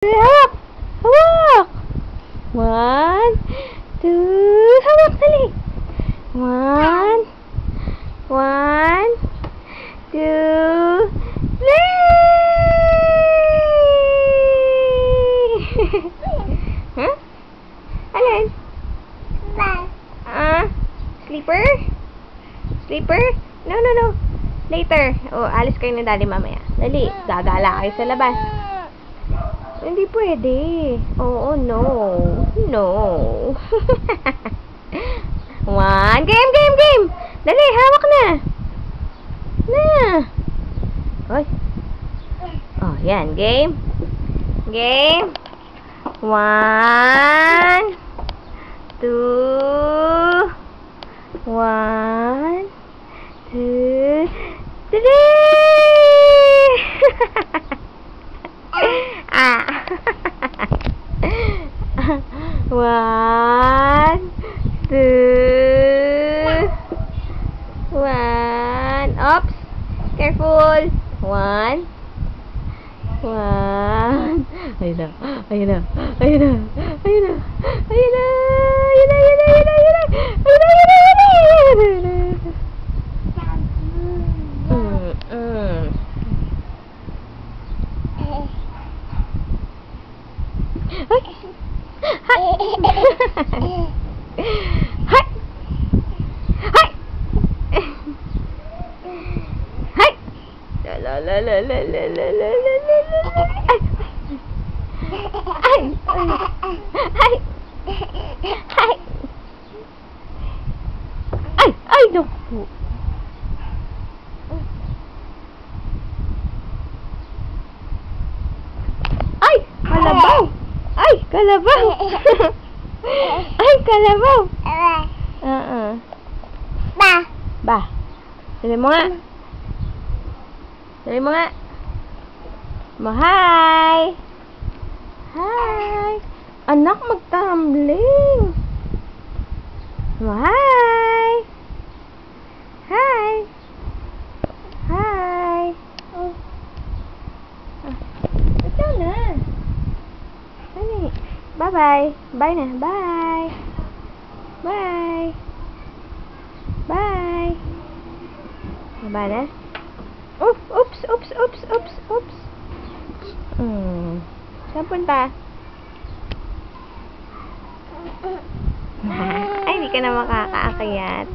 Hawak! Hawak! 1, 2, hawak, dali! 1, 1, 2, 3! Huh? Alin? Sleeper? Sleeper? No, no, no. Later. Oh, alis kayo ni Daddy mamaya. Dali, gagala kayo sa labas. Hindi pwede. Oo, no. No. One. Game, game, game. Dali, hawak na. Na. Oy. Oh, yan. Game. Game. 1, 2, 1, 2, 3. One, 2, 1. Oops. Careful. 1. Ayun na. Ayun na. Ayun na. Ayun na. Ayun na. Ayun na. Ayun na. Ayun na. Ayun na. Ayun na. Ayun na. Ayun na. Ay! Hay! Hay! Hay! Hay! La la la la la la la la la. Ay! Ay! Ay! Ay! Ay! Naku! Ay! Kalabaw! Ay! Kalabaw! Ay! Kalabaw! Ba! Dali mo nga! Dali mo nga! Hi! Hi! Anak, magtumbling! Hi! Hi! Hi! Ito na! Dali! Bye-bye! Bye na! Bye! Bye! Bye! Bye na? Oops! Oops! Oops! Oops! Oops! Oops! Saan punta? Ay, di ka na makakaakyat.